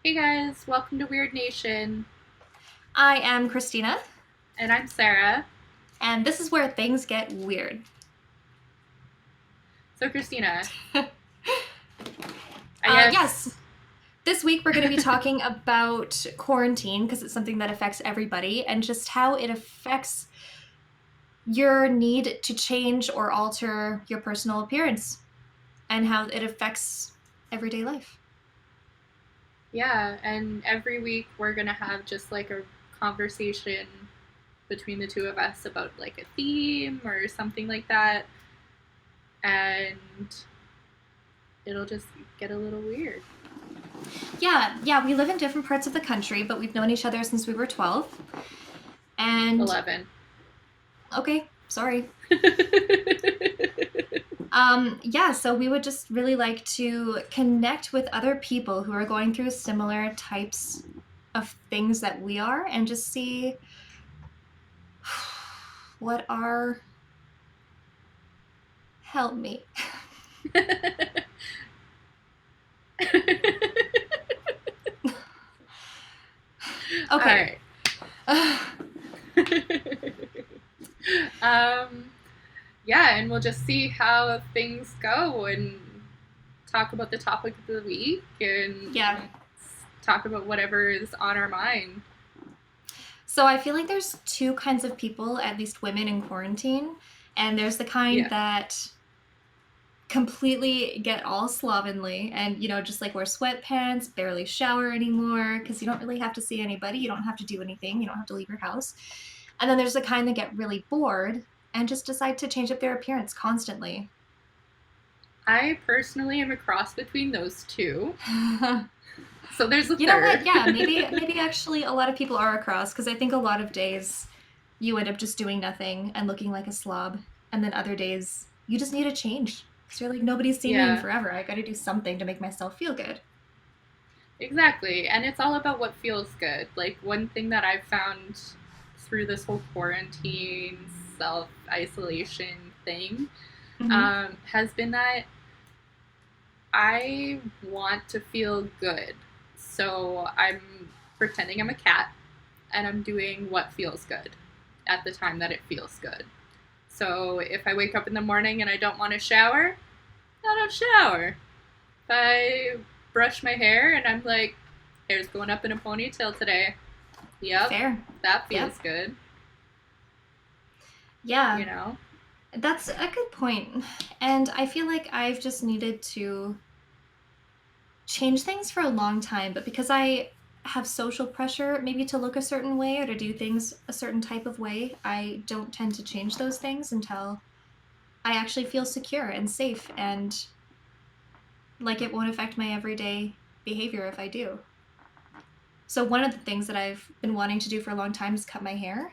Hey guys, welcome to Weird Nation. I am Christina, And I'm Sarah. and this is where things get weird. So, Christina, I guess, Yes, this week we're going to be talking about quarantine because it's something that affects everybody and just how it affects your need to change or alter your personal appearance and how it affects everyday life. yeah, and every week we're gonna have just like a conversation between the two of us about like a theme or something like that. And it'll just get a little weird. Yeah, we live in different parts of the country, but we've known each other since we were 12. And 11. okay, sorry. Yeah, so we would just really like to connect with other people who are going through similar types of things that we are and just see what our help me. All Okay. right. um, yeah, and we'll just see how things go and talk about the topic of the week and Yeah. talk about whatever is on our mind. So I feel like there's two kinds of people, at least women in quarantine, and there's the kind Yeah. that completely get all slovenly and just like wear sweatpants, barely shower anymore because you don't really have to see anybody, you don't have to do anything, you don't have to leave your house. And then there's the kind that get really bored and just decide to change up their appearance constantly. I personally am a cross between those two. You So there's a know what? third. Yeah, maybe actually a lot of people are across because I think a lot of days you end up just doing nothing and looking like a slob, and then other days you just need a change because you're like, nobody's seen me in Yeah, forever, I gotta do something to make myself feel good. exactly. And it's all about what feels good. Like, one thing that I've found through this whole quarantine, self isolation thing Hmm. has been that I want to feel good. So I'm pretending I'm a cat and I'm doing what feels good at the time that it feels good. So if I wake up in the morning and I don't want to shower, I don't shower. If I brush my hair and I'm like, hair's going up in a ponytail today, yep, Fair. that Yep. feels good, Yeah, you know? that's a good point. And I feel like I've just needed to change things for a long time, but because I have social pressure maybe to look a certain way or to do things a certain type of way, I don't tend to change those things until I actually feel secure and safe and like it won't affect my everyday behavior if I do. So, one of the things that I've been wanting to do for a long time is cut my hair.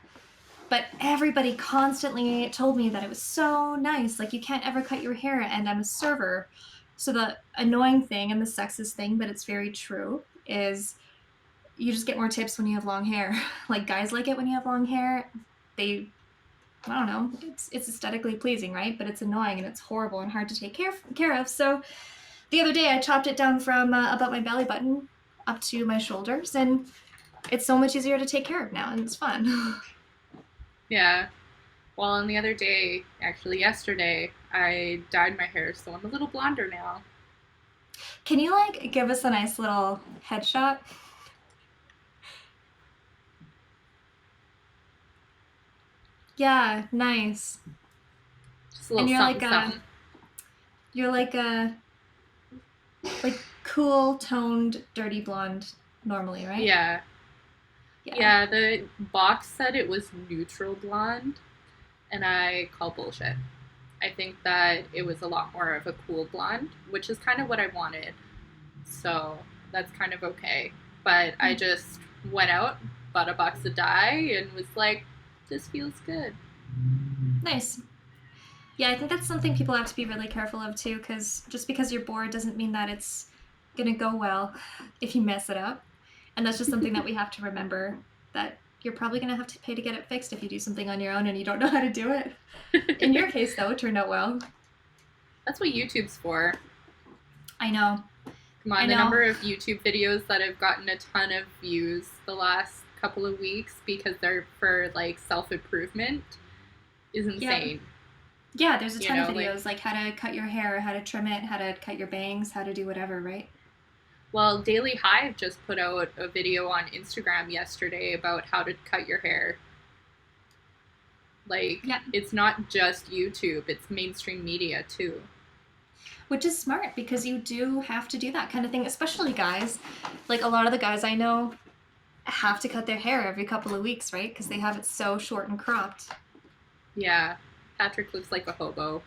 But everybody constantly told me that it was so nice. Like, you can't ever cut your hair, and I'm a server. So, the annoying thing and the sexist thing, but it's very true, is you just get more tips when you have long hair. Like, guys like it when you have long hair. They, I don't know, it's aesthetically pleasing, right? But it's annoying and it's horrible and hard to take care of. So, the other day I chopped it down from about my belly button up to my shoulders, and it's so much easier to take care of now, and it's fun. Yeah. Well, and the other day, actually yesterday, I dyed my hair, so I'm a little blonder now. Can you like give us a nice little headshot? Yeah, nice. Just a And little something, something. you're like cool toned dirty blonde normally, right? Yeah. Yeah. Yeah, the box said it was neutral blonde, and I call bullshit. I think that it was a lot more of a cool blonde, which is kind of what I wanted. So that's kind of okay. But I just went out, bought a box of dye, and was like, this feels good. Nice. Yeah, I think that's something people have to be really careful of too, because just because you're bored doesn't mean that it's gonna go well if you mess it up. And that's just something that we have to remember that you're probably gonna have to pay to get it fixed if you do something on your own and you don't know how to do it. In your case, though, it turned out well. That's what YouTube's for. I know. Come I on, the know. number of YouTube videos that have gotten a ton of views the last couple of weeks because they're for like self improvement is Yep. insane. Yeah, there's a You ton of know, like, videos like how to cut your hair, how to trim it, how to cut your bangs, how to do whatever, right? well, Daily Hive just put out a video on Instagram yesterday about how to cut your hair. Like, Yeah. it's not just YouTube, it's mainstream media too. Which is smart because you do have to do that kind of thing, especially guys. Like a lot of the guys I know have to cut their hair every couple of weeks, right? Because they have it so short and cropped. Yeah, Patrick looks like a hobo.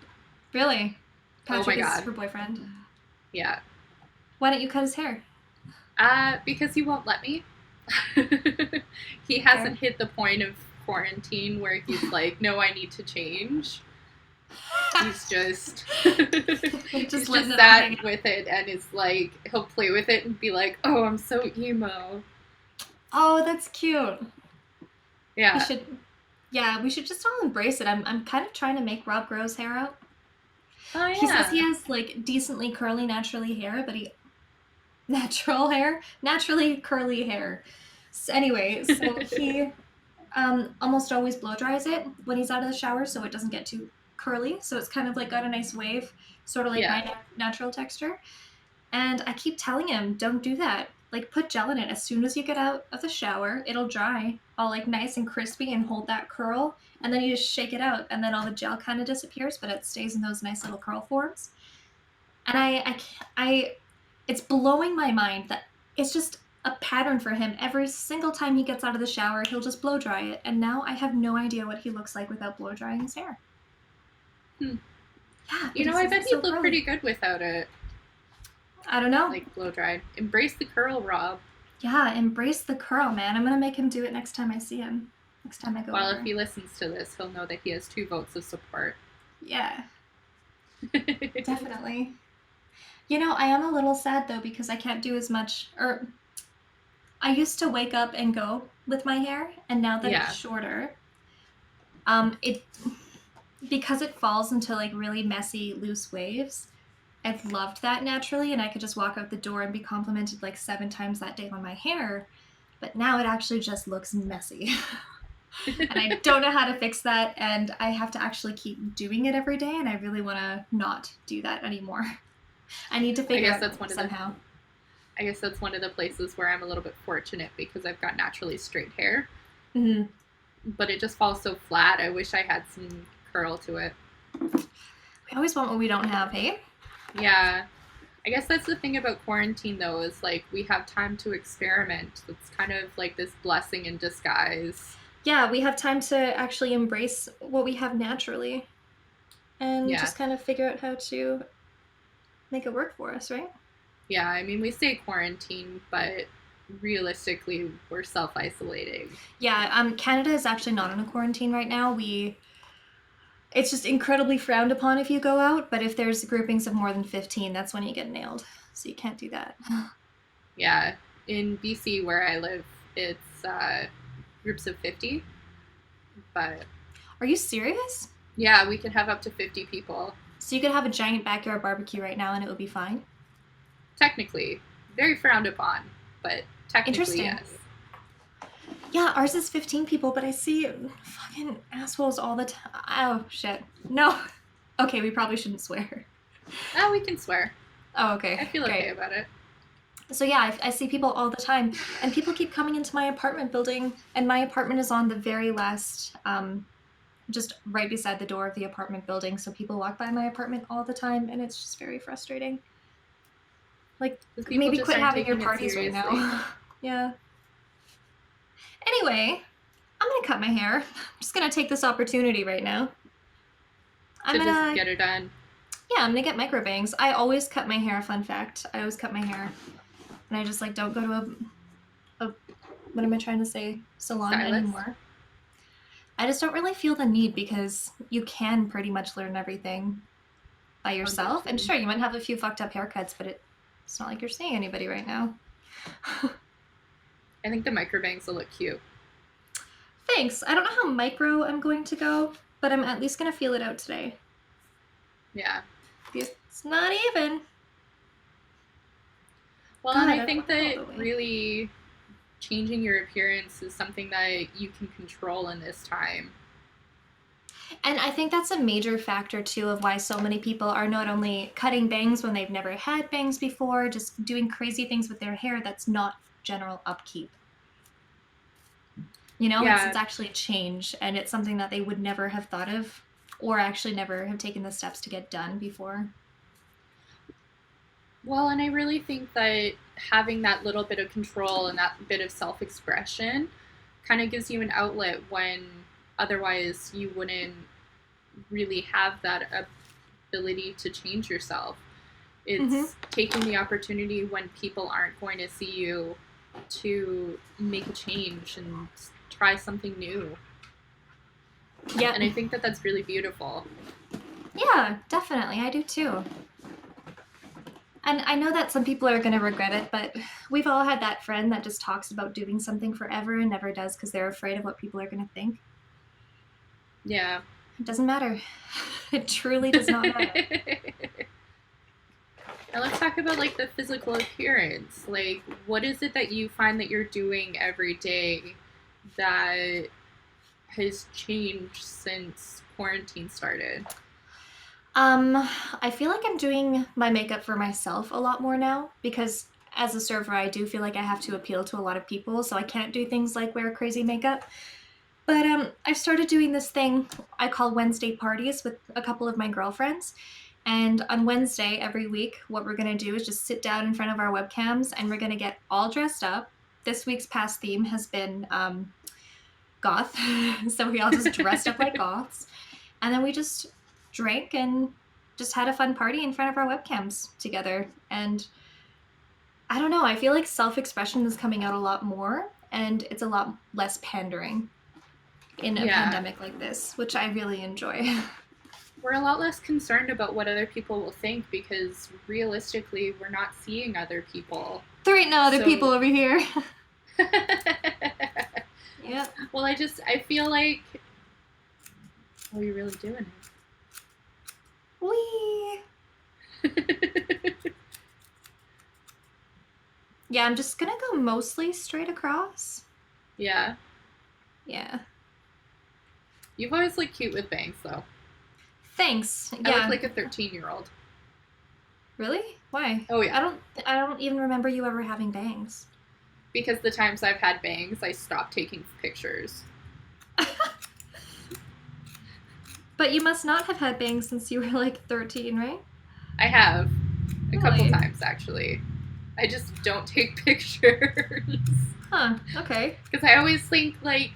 Really? Oh Patrick my is god. her boyfriend. Yeah. Why don't you cut his hair? Because he won't let me. He Fair. hasn't hit the point of quarantine where he's like, no, I need to change. He's just Just he's letting just it all hang sat out. with it and is like he'll play with it and be like, oh, I'm so emo. Oh, that's cute. He Yeah. should. Yeah, we should just all embrace it. I'm kind of trying to make Rob grow his hair out. Oh He says he yeah. has like decently curly naturally hair, but he natural hair, naturally curly hair. So anyway, so he almost always blow dries it when he's out of the shower so it doesn't get too curly. So it's kind of like got a nice wave, sort of like my Yeah. natural texture. And I keep telling him, don't do that. Like put gel in it as soon as you get out of the shower. It'll dry all like nice and crispy and hold that curl. And then you just shake it out, and then all the gel kind of disappears, but it stays in those nice little curl forms. And it's blowing my mind that it's just a pattern for him. Every single time he gets out of the shower, he'll just blow dry it. And now I have no idea what he looks like without blow drying his hair. Hmm. Yeah, You but he know, I says bet it's so he'd look pretty curly. good without it, I don't know. like blow dried. Embrace the curl, Rob. Yeah, embrace the curl, man. I'm gonna make him do it next time I see him. Next time I go Well, if over. he listens to this, he'll know that he has 2 votes of support. Yeah, definitely. You know, I am a little sad though because I can't do as much. Or I used to wake up and go with my hair, and now that it's Yeah. shorter, it because it falls into like really messy, loose waves. I've loved that naturally, and I could just walk out the door and be complimented like 7 times that day on my hair. But now it actually just looks messy. And I don't know how to fix that, and I have to actually keep doing it every day, and I really want to not do that anymore. I need to I figure guess out that's one of the somehow. I guess that's one of the places where I'm a little bit fortunate because I've got naturally straight hair, Mm-hmm. but it just falls so flat. I wish I had some curl to it. We always want what we don't have, hey? Yeah. I guess that's the thing about quarantine though is like we have time to experiment. It's kind of like this blessing in disguise. Yeah, we have time to actually embrace what we have naturally and Yeah. just kind of figure out how to make it work for us, right? Yeah, I mean we say quarantine, but realistically we're self-isolating. Yeah, Canada is actually not in a quarantine right now. It's just incredibly frowned upon if you go out, but if there's groupings of more than 15, that's when you get nailed. So you can't do that. Yeah. In BC where I live, it's groups of 50, but Are you serious? yeah, we can have up to 50 people. So you could have a giant backyard barbecue right now and it would be fine? Technically, very frowned upon, but technically, Interesting. yes. Yeah, ours is 15 people, but I see fucking assholes all the time. Oh, shit. No. Okay, we probably shouldn't swear. Oh, we can swear. Oh, I okay. feel okay Great. about it. So yeah, I see people all the time, and people keep coming into my apartment building, and my apartment is on the very last, just right beside the door of the apartment building. So people walk by my apartment all the time, and it's just very frustrating. Like, Because people maybe just quit aren't having your taking it parties right seriously. now. Yeah. Anyway, I'm gonna cut my hair. I'm just gonna take this opportunity right now. I'm To just gonna, get it done. yeah, I'm gonna get micro bangs. I always cut my hair. Fun fact: I always cut my hair, and I just like don't go to a what am I trying to say, salon Stylist. anymore. I just don't really feel the need because you can pretty much learn everything by yourself. And Audition. sure, you might have a few fucked up haircuts, but it's not like you're seeing anybody right now. I think the microbangs will look cute. Thanks. I don't know how micro I'm going to go, but I'm at least gonna feel it out today. Yeah. It's not even. Well, and God, I I don't think want to go all that the way. really changing your appearance is something that you can control in this time. And I think that's a major factor too of why so many people are not only cutting bangs when they've never had bangs before, just doing crazy things with their hair that's not general upkeep. You know, it's Yeah. actually a change and it's something that they would never have thought of or actually never have taken the steps to get done before. Well, and I really think that having that little bit of control and that bit of self expression kind of gives you an outlet when otherwise you wouldn't really have that ability to change yourself. Mm-hmm. It's taking the opportunity when people aren't going to see you to make a change and try something new. Yep. And I think that that's really beautiful. Yeah, definitely. I do too. And I know that some people are going to regret it, but we've all had that friend that just talks about doing something forever and never does because they're afraid of what people are going to think. Yeah. It doesn't matter. It truly does not matter. Now let's talk about like the physical appearance. Like, what is it that you find that you're doing every day that has changed since quarantine started? I feel like I'm doing my makeup for myself a lot more now because as a server, I do feel like I have to appeal to a lot of people, so I can't do things like wear crazy makeup. But I've started doing this thing I call Wednesday parties with a couple of my girlfriends. And on Wednesday every week, what we're going to do is just sit down in front of our webcams and we're going to get all dressed up. This week's past theme has been goth. So we all just dressed up like goths. And then we just drank and just had a fun party in front of our webcams together. And I don't know, I feel like self expression is coming out a lot more and it's a lot less pandering in a Yeah. pandemic like this, which I really enjoy. We're a lot less concerned about what other people will think because realistically, we're not seeing other people. There ain't no other people So, over here. Yeah. well, I feel like, are you really doing Wee. it? Yeah, I'm just gonna go mostly straight across. Yeah. Yeah. You've always looked cute with bangs, though. Thanks. I look Yeah. like a 13-year-old. Really? Why? Oh, yeah. I don't even remember you ever having bangs. Because the times I've had bangs, I stopped taking pictures. But you must not have had bangs since you were like 13, right? I have a couple Really? times, actually. I just don't take pictures. Huh. Okay. Because I always think, like,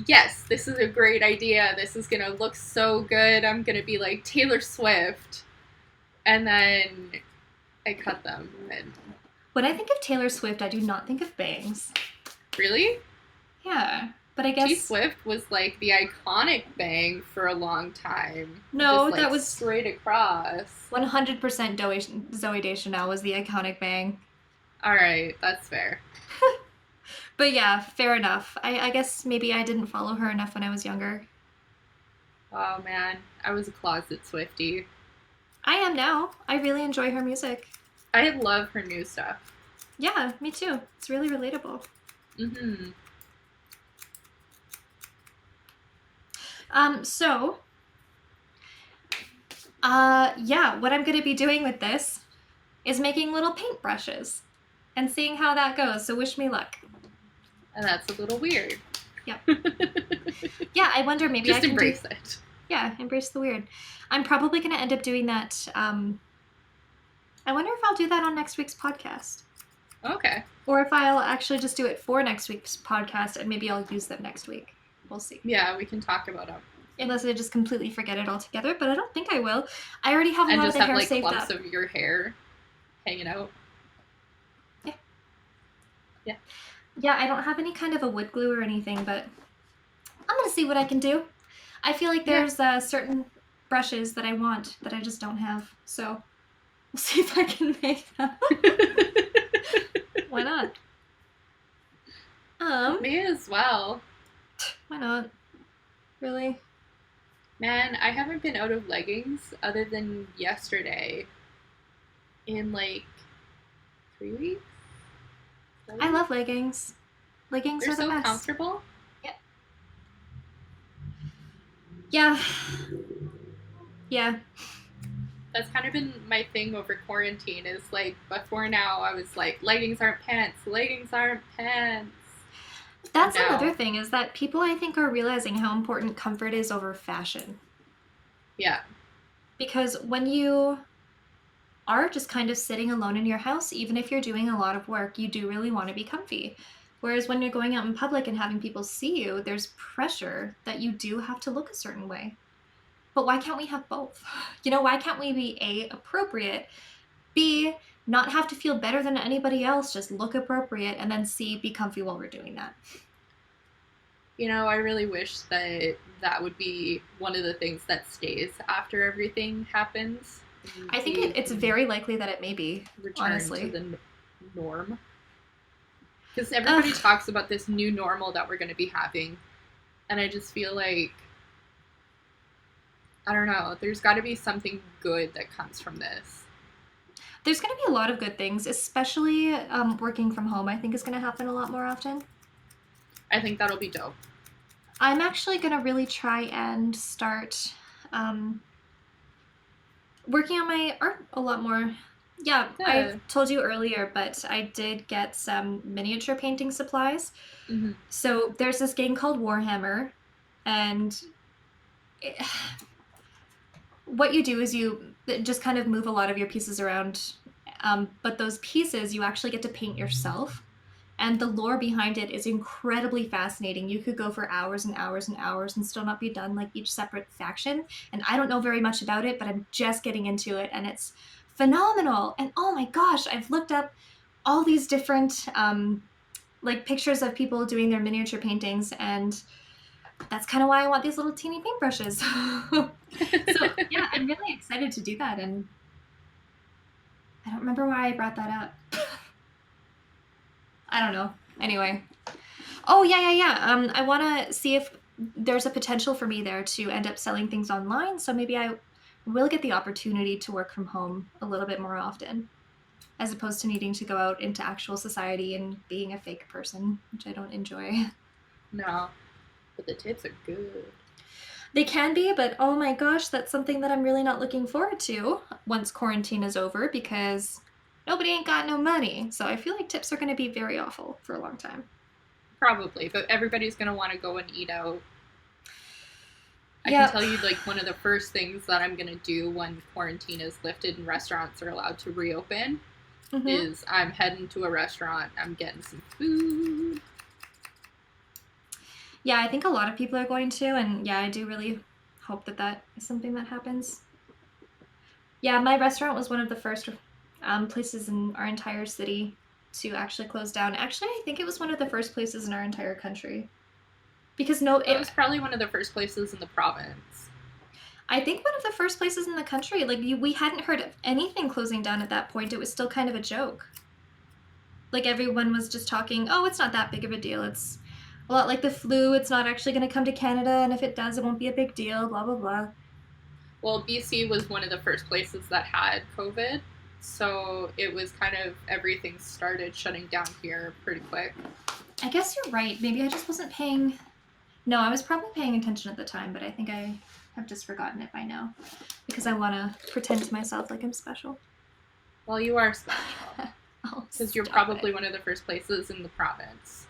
yes, this is a great idea. This is going to look so good. I'm going to be like Taylor Swift. And then I cut them. And When I think of Taylor Swift, I do not think of bangs. really? Yeah. But I T guess Swift was like the iconic bang for a long time. Just no, that like was straight across. 100% Zoe Deschanel was the iconic bang. Alright, that's fair. But yeah, fair enough. I guess maybe I didn't follow her enough when I was younger. Oh man, I was a closet Swiftie. I am now. I really enjoy her music. I love her new stuff. Yeah, me too. It's really relatable. Mm-hmm. So, yeah, what I'm going to be doing with this is making little paintbrushes and seeing how that goes. So wish me luck. And that's a little weird. Yeah. Yeah, I wonder maybe I Just can embrace it. Yeah, embrace the weird. I'm probably going to end up doing that. I wonder if I'll do that on next week's podcast. Okay. Or if I'll actually just do it for next week's podcast and maybe I'll use them next week. We'll see. Yeah, we can talk about them. Unless I just completely forget it altogether, but I don't think I will. I already have a And lot of just the have hair like saved clumps up. of your hair hanging out. Yeah. Yeah. Yeah, I don't have any kind of a wood glue or anything, but I'm going to see what I can do. I feel like there's certain brushes that I want that I just don't have. So we'll see if I can make them. Why not? Me as well. Why not? Really? Man, I haven't been out of leggings other than yesterday in like 3 weeks. love leggings. Leggings They're are the so best. comfortable. Yeah. Yeah. Yeah. That's kind of been my thing over quarantine is like before now I was like leggings aren't pants. And That's another now, thing is that people I think are realizing how important comfort is over fashion. yeah. Because when you are just kind of sitting alone in your house, even if you're doing a lot of work, you do really want to be comfy. Whereas when you're going out in public and having people see you, there's pressure that you do have to look a certain way. But why can't we have both? Why can't we be A, appropriate, B, not have to feel better than anybody else, just look appropriate, and then C, be comfy while we're doing that? I really wish that that would be one of the things that stays after everything happens. I think We it's can very likely that it may be, return to honestly. the norm. Because Ugh. everybody talks about this new normal that we're going to be having. And I just feel like, I don't know, there's got to be something good that comes from this. There's going to be a lot of good things, especially working from home, I think is going to happen a lot more often. I think that'll be dope. I'm actually going to really try and start um, working on my art a lot more. Yeah, I Good. told you earlier, but I did get some miniature painting supplies. Mm-hmm. So there's this game called Warhammer, and it, what you do is you just kind of move a lot of your pieces around, but those pieces you actually get to paint yourself. And the lore behind it is incredibly fascinating. You could go for hours and hours and hours and still not be done, like each separate faction. And I don't know very much about it, but I'm just getting into it, and it's phenomenal. And oh my gosh, I've looked up all these different like pictures of people doing their miniature paintings, and that's kind of why I want these little teeny paintbrushes. So yeah, I'm really excited to do that, and I don't remember why I brought that up. I don't know. Anyway. Oh yeah. I want to see if there's a potential for me there to end up selling things online. So maybe I will get the opportunity to work from home a little bit more often, as opposed to needing to go out into actual society and being a fake person, which I don't enjoy. No, but the tips are good. They can be, but oh my gosh, that's something that I'm really not looking forward to once quarantine is over because nobody ain't got no money. So I feel like tips are going to be very awful for a long time. Probably, but everybody's going to want to go and eat out. I can Yep. tell you, like, one of the first things that I'm going to do when quarantine is lifted and restaurants are allowed to reopen Mm-hmm. is I'm heading to a restaurant. I'm getting some food. Yeah, I think a lot of people are going to, and yeah, I do really hope that that is something that happens. Yeah, my restaurant was one of the first places in our entire city to actually close down. Actually, I think it was one of the first places in our entire country because That was probably one of the first places in the province. I think one of the first places in the country. Like we hadn't heard of anything closing down at that point. It was still kind of a joke. Like everyone was just talking, oh, it's not that big of a deal. It's a lot like the flu. It's not actually going to come to Canada, and if it does, it won't be a big deal. Blah blah blah. Well, BC was one of the first places that had COVID. So it was kind of everything started shutting down here pretty quick. I guess you're right. Maybe I just wasn't paying. No, I was probably paying attention at the time, but I think I have just forgotten it by now because I want to pretend to myself like I'm special. Well, you are special Oh, because you're stop probably it. one of the first places in the province.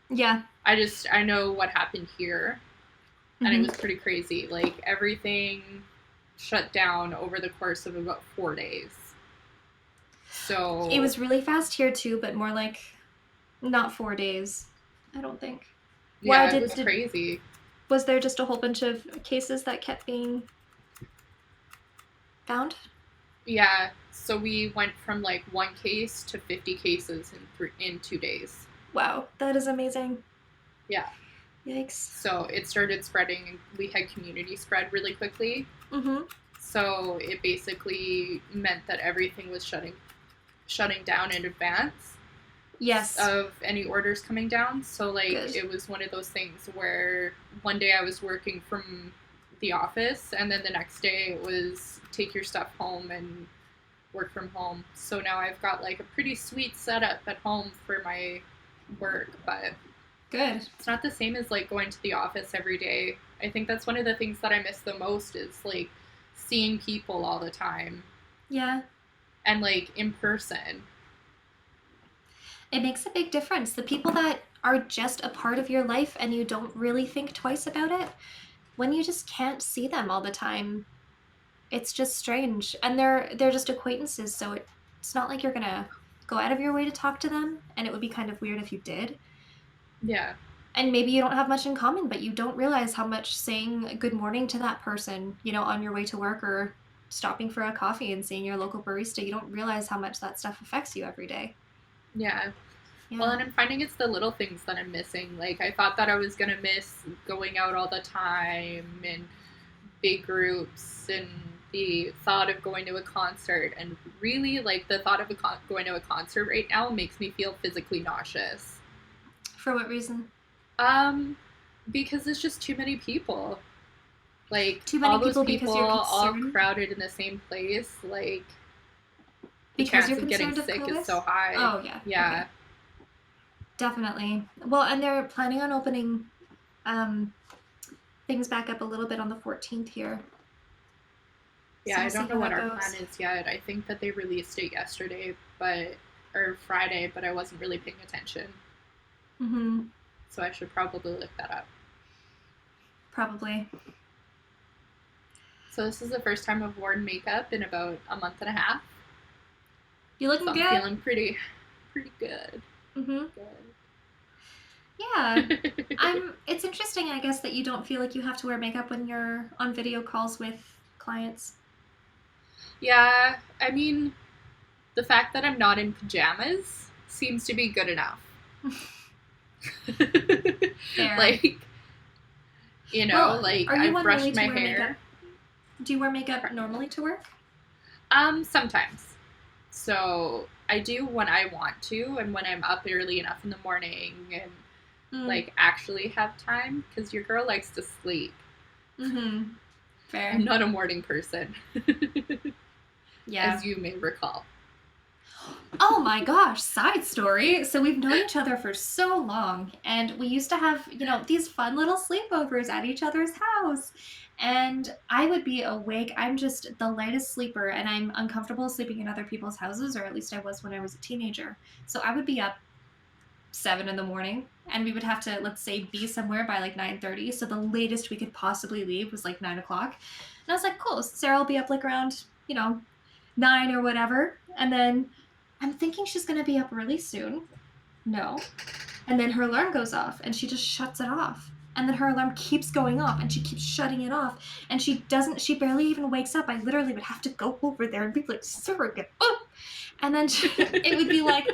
Yeah. I know what happened here, and it Mm-hmm. was pretty crazy. Like everything shut down over the course of about 4 days. It So was really fast here too, but more like not 4 days. I don't think. Why yeah, it was did crazy. was there just a whole bunch of cases that kept being found? Yeah, so we went from like one case to 50 cases in 2 days. Wow, that is amazing. Yeah, Yikes. so it started spreading, and we had community spread really quickly. Mm-hmm. So it basically meant that everything was shutting down in advance Yes. of any orders coming down. So like Good. it was one of those things where one day I was working from the office, and then the next day it was take your stuff home and work from home. So now I've got like a pretty sweet setup at home for my work, but Good. it's not the same as like going to the office every day. I think that's one of the things that I miss the most is like seeing people all the time Yeah. and like in person. It makes a big difference. The people that are just a part of your life and you don't really think twice about it, when you just can't see them all the time, it's just strange. And they're just acquaintances, so it's not like you're gonna go out of your way to talk to them, and it would be kind of weird if you did. Yeah. And maybe you don't have much in common, but you don't realize how much saying good morning to that person, on your way to work or stopping for a coffee and seeing your local barista, you don't realize how much that stuff affects you every day. Yeah. Well, Yeah. and I'm finding it's the little things that I'm missing. Like, I thought that I was going to miss going out all the time and big groups and the thought of going to a concert. And really, like, the thought of going to a concert right now makes me feel physically nauseous. For what reason? Um, because it's just too many people. Like, Too many all those people people because you're all concerned? crowded in the same place. Like, the Because chance you're of getting concerned of sick is COVID? so high. Oh, yeah. Yeah. Okay. Definitely. Well, and they're planning on opening um, things back up a little bit on the 14th here. Yeah, So I we'll see don't know how what that our plan goes. is yet. I think that they released it yesterday, or Friday, but I wasn't really paying attention. Mm-hmm. So I should probably look that up. Probably. So this is the first time I've worn makeup in about a month and a half. You So looking I'm good? feeling pretty good. Mm-hmm. Good. Yeah. It's interesting, I guess, that you don't feel like you have to wear makeup when you're on video calls with clients. Yeah, I mean, the fact that I'm not in pajamas seems to be good enough. Fair. Like, Well, like are you I've one really brushed to my wear makeup? hair. Do you wear makeup normally to work? Sometimes. So I do when I want to and when I'm up early enough in the morning and Mm. like actually have time because your girl likes to sleep. Mm-hmm. I'm Fair. not a morning person, Yeah. as you may recall. Oh my gosh, side story. So we've known each other for so long, and we used to have, these fun little sleepovers at each other's house. And I would be awake. I'm just the lightest sleeper, and I'm uncomfortable sleeping in other people's houses, or at least I was when I was a teenager. So I would be up 7 in the morning, and we would have to, let's say, be somewhere by like 9:30. So the latest we could possibly leave was like 9 o'clock. And I was like, cool, Sarah will be up like around, 9 or whatever. And then I'm thinking she's going to be up really soon. No. And then her alarm goes off and she just shuts it off. And then her alarm keeps going off and she keeps shutting it off. And she barely even wakes up. I literally would have to go over there and be like, Sarah, get up. And then it would be like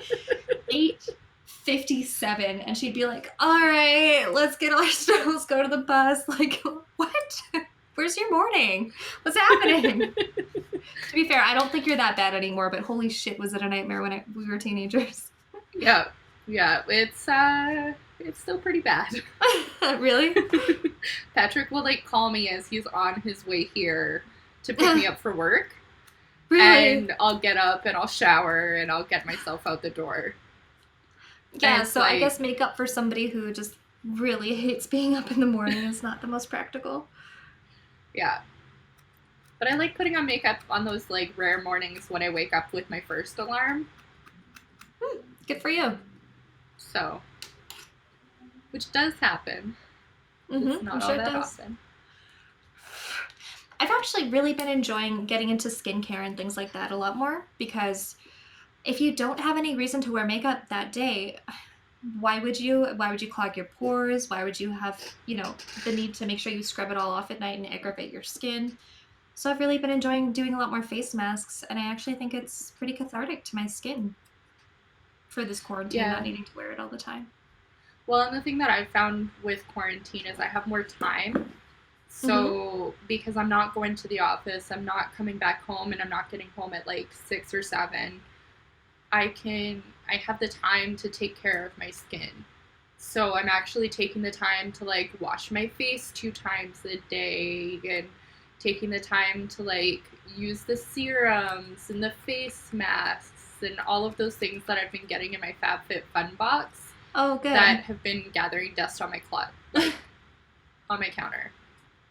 8:57 and she'd be like, all right, let's get let's go to the bus. Like, what? Where's your morning? What's happening? To be fair, I don't think you're that bad anymore, but holy shit, was it a nightmare when we were teenagers. Yeah, yeah, it's still pretty bad. Really? Patrick will like call me as he's on his way here to pick me up for work. Really? And I'll get up and I'll shower and I'll get myself out the door. And Yeah, it's so I like, guess makeup for somebody who just really hates being up in the morning is not the most practical. yeah. But I like putting on makeup on those like rare mornings when I wake up with my first alarm. Good for you. So, which does happen. It's I'm not all sure it that does. often. I've actually really been enjoying getting into skincare and things like that a lot more because if you don't have any reason to wear makeup that day, why would you? Why would you clog your pores? Why would you have, the need to make sure you scrub it all off at night and aggravate your skin? So I've really been enjoying doing a lot more face masks, and I actually think it's pretty cathartic to my skin for this quarantine, not Yeah. needing to wear it all the time. Well, and the thing that I found with quarantine is I have more time. Mm-hmm. So, because I'm not going to the office, I'm not coming back home, and I'm not getting home at like 6 or 7, I have the time to take care of my skin. So I'm actually taking the time to like wash my face 2 times a day and taking the time to like use the serums and the face masks and all of those things that I've been getting in my FabFitFun box. Oh, that good. have been gathering dust on my like on my counter.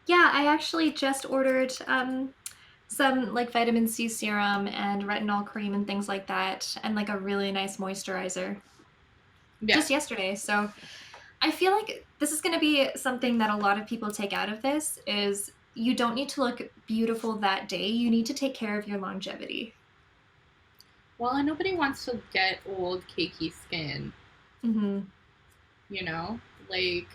Yeah, I actually just ordered some like vitamin C serum and retinol cream and things like that, and like a really nice moisturizer Yeah. just yesterday. So I feel like this is going to be something that a lot of people take out of this is you don't need to look beautiful that day. You need to take care of your longevity. Well, and nobody wants to get old, cakey skin, Hmm. you know? Like,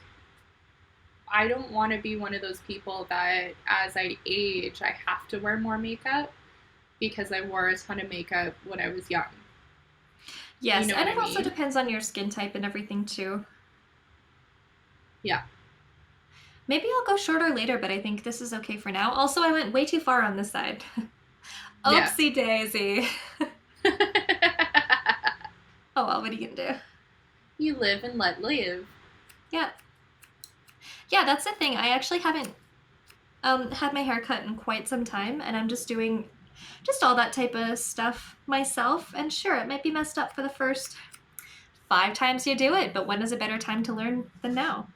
I don't want to be one of those people that as I age, I have to wear more makeup because I wore a ton of makeup when I was young. You Yes, know and what I it also mean? depends on your skin type and everything too. Yeah. Maybe I'll go shorter later, but I think this is okay for now. Also, I went way too far on this side. Yeah. Oopsie daisy. Oh well, what are you gonna do? You live and let live. Yeah. Yeah, that's the thing. I actually haven't had my hair cut in quite some time, and I'm just doing just all that type of stuff myself. And sure, it might be messed up for the first 5 times you do it, but when is a better time to learn than now?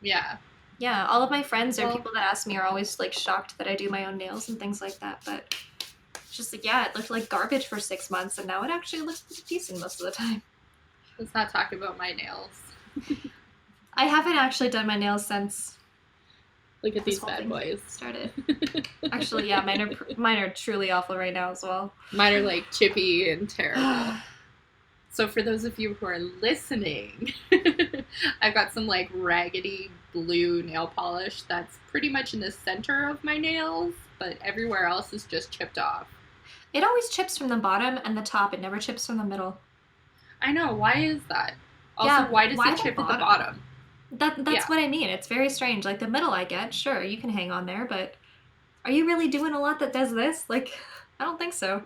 Yeah. Yeah, all of my friends or Well, people that ask me are always like shocked that I do my own nails and things like that. But it's just like, yeah, it looked like garbage for 6 months, and now it actually looks pretty decent most of the time. let's not talk about my nails. I haven't actually done my nails since Look at this these whole bad thing boys. started. Actually, yeah, mine are truly awful right now as well. Mine are like chippy and terrible. So for those of you who are listening, I've got some like raggedy blue nail polish that's pretty much in the center of my nails, but everywhere else is just chipped off. It always chips from the bottom and the top. It never chips from the middle. I know, why is that? Also, Yeah, why does why it the chip at the bottom? bottom? That's Yeah. what I mean. It's very strange. Like the middle I get, sure, you can hang on there, but are you really doing a lot that does this? Like, I don't think so.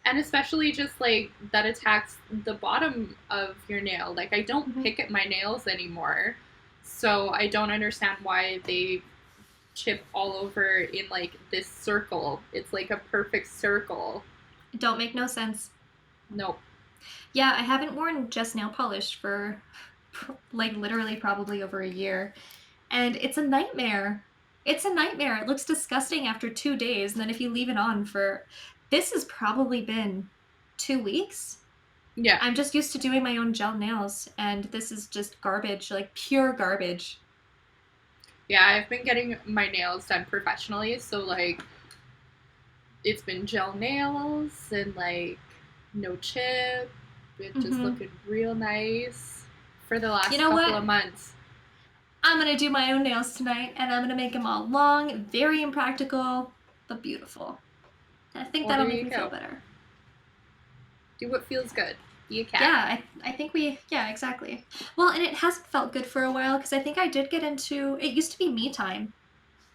And especially just like that attacks the bottom of your nail. Like I don't Hmm. pick at my nails anymore. So I don't understand why they chip all over in like this circle. It's like a perfect circle. Don't make no sense. Nope. Yeah, I haven't worn just nail polish for like literally probably over a year, and it's a nightmare. It's a nightmare. It looks disgusting after 2 days, and then if you leave it on for this has probably been 2 weeks. Yeah. I'm just used to doing my own gel nails, and this is just garbage, like pure garbage. Yeah, I've been getting my nails done professionally, so like it's been gel nails and like no chip. It just Hmm. looking real nice for the You last know couple what? of months. I'm gonna do my own nails tonight, and I'm gonna make them all long, very impractical, but beautiful. And I think Well, that'll there make you me feel go. better. Do what feels good. Be a cat. Yeah, I think yeah, exactly. Well, and it hasn't felt good for a while because I think I did get into, it used to be me time,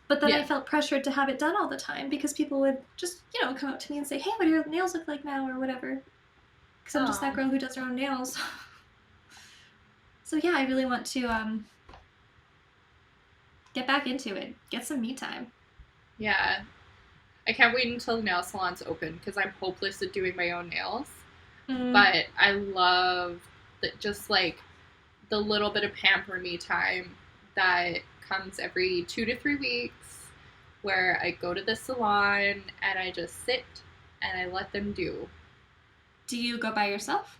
but then I Yeah. felt pressured to have it done all the time because people would just, come up to me and say, hey, what do your nails look like now, or whatever. Because I'm just that Oh, girl who does her own nails. So yeah, I really want to get back into it, get some me time. yeah. I can't wait until the nail salon's open because I'm hopeless at doing my own nails. Mm. But I love that just like the little bit of pamper me time that comes every 2 to 3 weeks where I go to the salon and I just sit and I let them do. Do you go by yourself?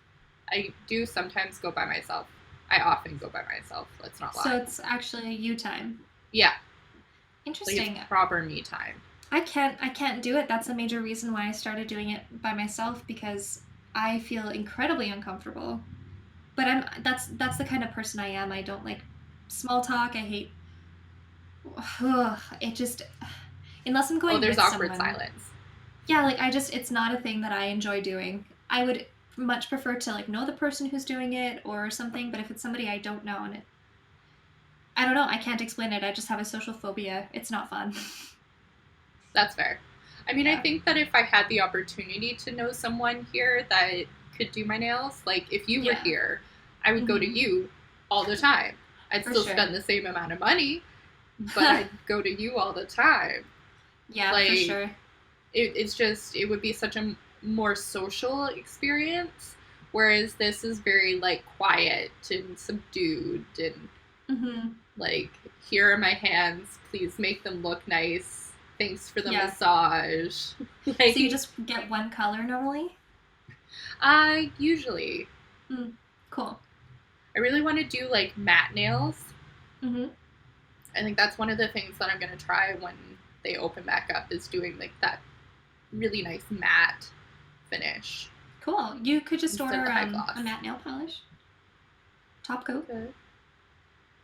I do sometimes go by myself. I often go by myself, let's not So lie. it's actually you time. Yeah, like it's Interesting. proper me time. I can't do it. That's a major reason why I started doing it by myself because I feel incredibly uncomfortable. But that's the kind of person I am. I don't like small talk. I hate it just unless I'm Oh, going there's with awkward someone. silence. Yeah, like it's not a thing that I enjoy doing. I would much prefer to like know the person who's doing it or something, but if it's somebody I don't know and I don't know, I can't explain it. I just have a social phobia. It's not fun. That's fair. I mean, I Yeah. think that if I had the opportunity to know someone here that could do my nails, like if you were Yeah. here, I would go to Hmm. you all the time. I'd For still sure. spend the same amount of money, but I'd go to you all the time. Yeah, for Like, sure. it's just, it would be such a more social experience Whereas this is very like quiet and subdued and Mm-hmm. like, here are my hands, please make them look nice. Thanks for the Yeah. massage. So you Like, just get one color normally? usually Mm. Cool. I really want to do like matte nails. Mm-hmm. I think that's one of the things that I'm gonna try when they open back up is doing like that really nice matte finish Cool. You could just instead of order the high a gloss. matte nail polish. Top coat. Okay.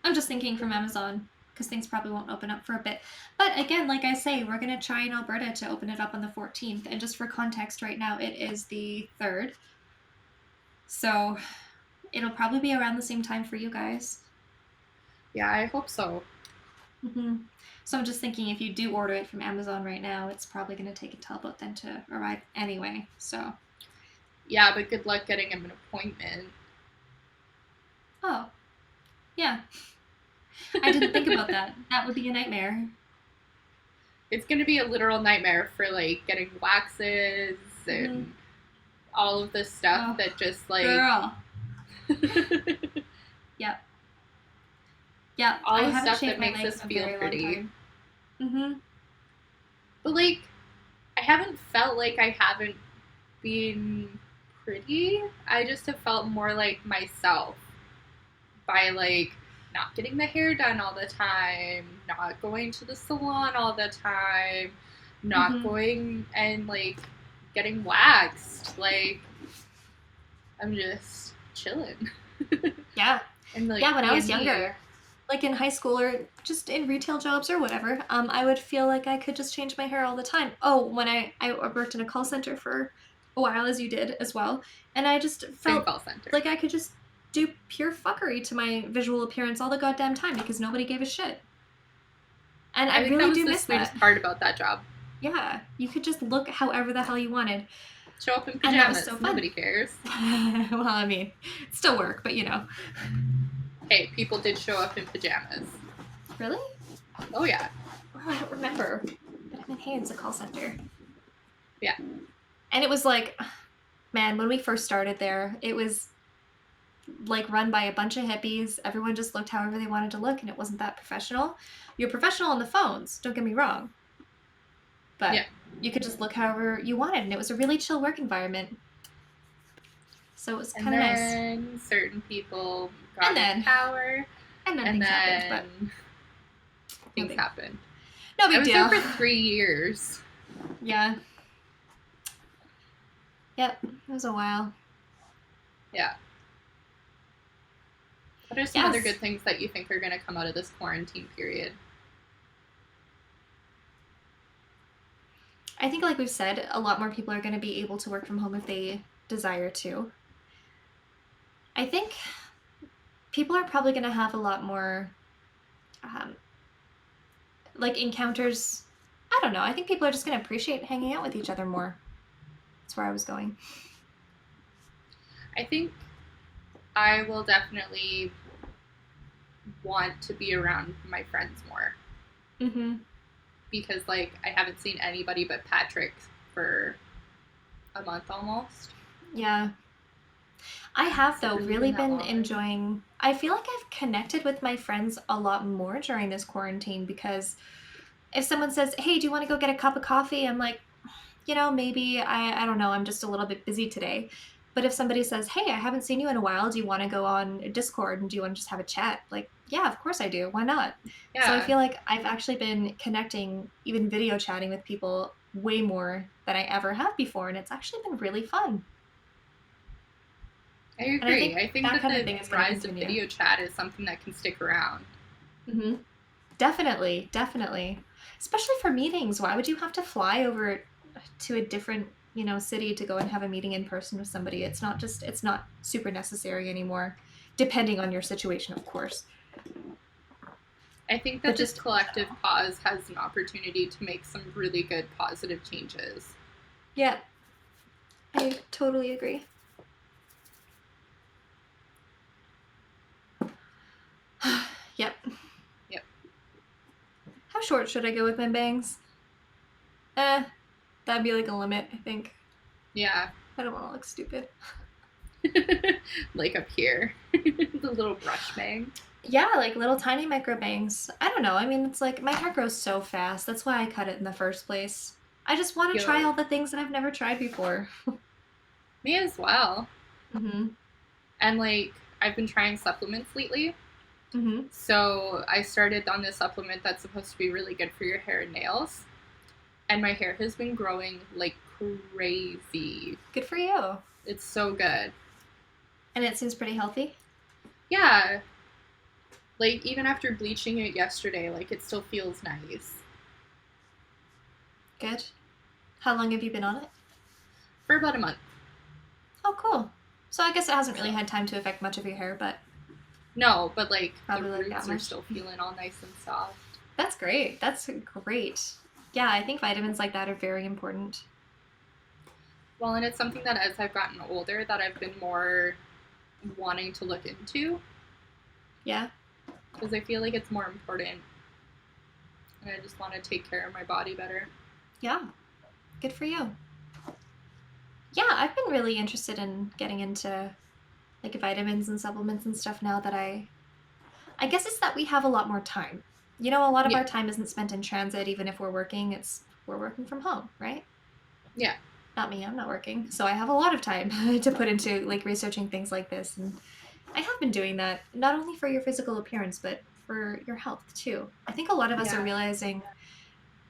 I'm just thinking from Amazon because things probably won't open up for a bit. But again, like I say, we're going to try in Alberta to open it up on the 14th. And just for context, right now it is the 3rd. So it'll probably be around the same time for you guys. Yeah, I hope so. Mm-hmm. So I'm just thinking if you do order it from Amazon right now, it's probably going to take until about then to arrive anyway. So, Yeah, but good luck getting him an appointment. oh, yeah. I didn't think about that. That would be a nightmare. It's gonna be a literal nightmare for like getting waxes Mm-hmm. and all of this stuff Oh, that just like girl. Yep. Yep. I all the haven't stuff shaved that my makes legs us in a feel very long pretty. time. Mm-hmm. But like, I haven't felt like I haven't been pretty. I just have felt more like myself by like not getting the hair done all the time, not going to the salon all the time, not Mm-hmm. going and like getting waxed. Like, I'm just chilling Yeah. and like Yeah, when I was being me. younger, like in high school or just in retail jobs or whatever, I would feel like I could just change my hair all the time. Oh, when I worked in a call center for a while, as you did as well, and I just Same felt call center. like I could just do pure fuckery to my visual appearance all the goddamn time because nobody gave a shit. And I I think that really was do the miss that. sweetest part about that job. Yeah, you could just look however the hell you wanted. Show up in And that was so pajamas. fun. Nobody cares. Well, I mean, still work, but you know. Hey, people did show up in pajamas. Really? Oh yeah. Oh, I don't remember. But I'm in Haynes, a call center. Yeah. And it was like, man, when we first started there, it was like run by a bunch of hippies. Everyone just looked however they wanted to look, and it wasn't that professional. You're professional on the phones, don't get me wrong. But Yeah. you could just look however you wanted, and it was a really chill work environment. So it was And kind of nice. then certain people And got in then, power, and then and things happened, but then no things big, happened. no I big was there deal. for 3 years. Yeah. Yep. It was a while. Yeah. What are some other Yes. good things that you think are going to come out of this quarantine period? I think, like we've said, a lot more people are going to be able to work from home if they desire to. I think people are probably going to have a lot more um, like encounters. I don't know. I think people are just going to appreciate hanging out with each other more. That's where I was going. I think I will definitely want to be around my friends more Mm-hmm. because, like, I haven't seen anybody but Patrick for a month almost. Yeah. I have, Has it though, really really been that been long? enjoying. I feel like I've connected with my friends a lot more during this quarantine because if someone says, hey, do you want to go get a cup of coffee? I'm like, maybe I don't know, I'm just a little bit busy today. But if somebody says, hey, I haven't seen you in a while, do you want to go on Discord and do you want to just have a chat? Like, yeah, of course I do. Why not? So I Yeah, feel like I've actually been connecting, even video chatting with people way more than I ever have before. And it's actually been really fun. I And I agree. think I think that that kind of the thing is going to rise of continue. video chat is something that can stick around. Mm-hmm. Definitely, definitely. Especially for meetings. Why would you have to fly over to a different, city to go and have a meeting in person with somebody? It's not super necessary anymore, depending on your situation, of course. I think But that this just in collective general. pause has an opportunity to make some really good positive changes. Yeah, I totally agree. Yep. Yep. How short should I go with my bangs? Eh, that'd be like a limit, I think. Yeah. I don't want to look stupid. Like up here, the little brush bang. Yeah, like little tiny micro bangs. I don't know. I mean, it's like my hair grows so fast. That's why I cut it in the first place. I just want to try Feel all the things that I've never tried before. me as well. Mhm. And like I've been trying supplements lately. Mhm. So I started on this supplement that's supposed to be really good for your hair and nails. And my hair has been growing like crazy. Good for you. It's so good. And it seems pretty healthy. Yeah, like even after bleaching it yesterday, like it still feels nice. Good. How long have you been on it? For about a month. Oh, cool. So I guess it hasn't really So had time to affect much of your hair, but no, but like the probably like that roots are much. still feeling all nice and soft. That's great. That's great. Yeah, I think vitamins like that are very important. Well, and it's something that as I've gotten older that I've been more wanting to look into Yeah. because I feel like it's more important and I just want to take care of my body better. Yeah. Good for you. Yeah, I've been really interested in getting into like vitamins and supplements and stuff now that I guess it's that we have a lot more time. You know, a lot of Yeah. our time isn't spent in transit even if we're working. We're working from home, right? Yeah. Not me, I'm not working. So I have a lot of time to put into like researching things like this, and I have been doing that not only for your physical appearance but for your health too. I think a lot of us are Yeah. realizing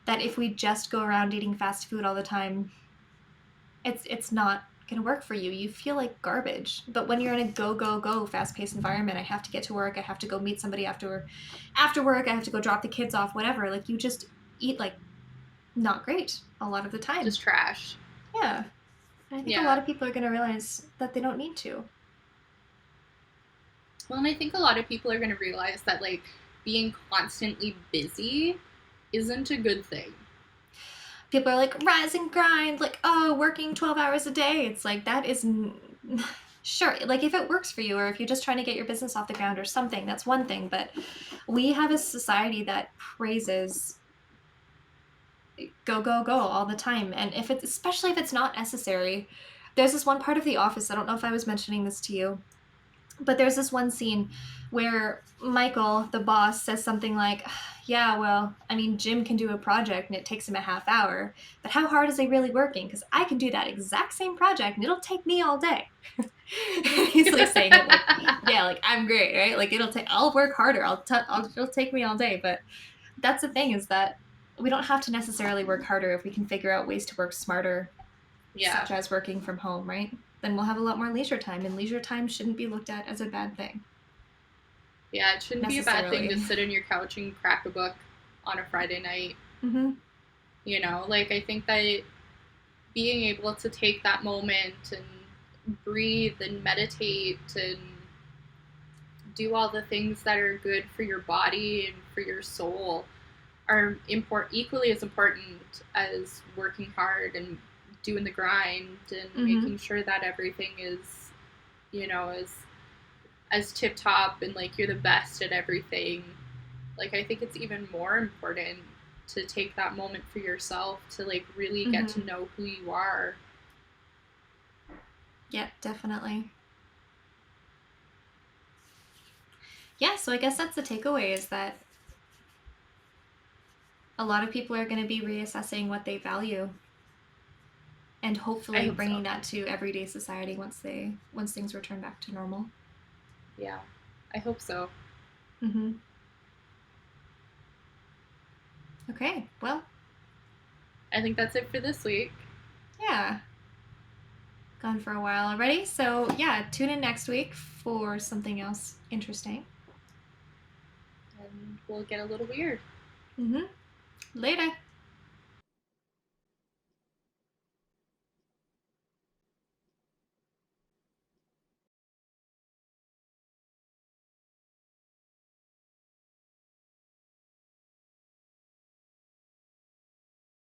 that if we just go around eating fast food all the time, it's not going to work for you. You feel like garbage. But when you're in a go fast-paced environment, I have to get to work, I have to go meet somebody after work, I have to go drop the kids off, whatever, like you just eat like not great a lot of the time. Just trash. Yeah. And I think a lot Yeah. of people are going to realize that they don't need to. Well, and I think a lot of people are going to realize that like being constantly busy isn't a good thing. People are like rise and grind, like, oh, working 12 hours a day. It's like that is sure, like if it works for you or if you're just trying to get your business off the ground or something, that's one thing, but we have a society that praises go all the time, and if it's especially if it's not necessary. There's this one part of The Office, I don't know if I was mentioning this to you, but there's this one scene where Michael, the boss, says something like, yeah, well, I mean, Jim can do a project and it takes him a half hour, but how hard is he really working? Because I can do that exact same project and it'll take me all day. He's like saying it like, yeah, like I'm great, right? Like I'll work harder. It'll take me all day. But that's the thing, is that we don't have to necessarily work harder if we can figure out ways to work smarter, Yeah. such as working from home, right? Then we'll have a lot more leisure time, and leisure time shouldn't be looked at as a bad thing Yeah, it shouldn't be a bad thing to necessarily. sit in your couch and crack a book on a Friday night. Mm-hmm. You know, like I think that being able to take that moment and breathe and meditate and do all the things that are good for your body and for your soul are equally as important as working hard and doing the grind and Mm-hmm. making sure that everything is, as tip top and like you're the best at everything. Like I think it's even more important to take that moment for yourself to like really get Mm-hmm. to know who you are. Yeah, definitely. Yeah, so I guess that's the takeaway, is that a lot of people are going to be reassessing what they value and I hopefully hope so. bringing that to everyday society once things return back to normal. Yeah, I hope so. Mm-hmm. Okay, well, I think that's it for this week. yeah, gone for a while already. So yeah, tune in next week for something else interesting. And we'll get a little weird. Mm-hmm. Later.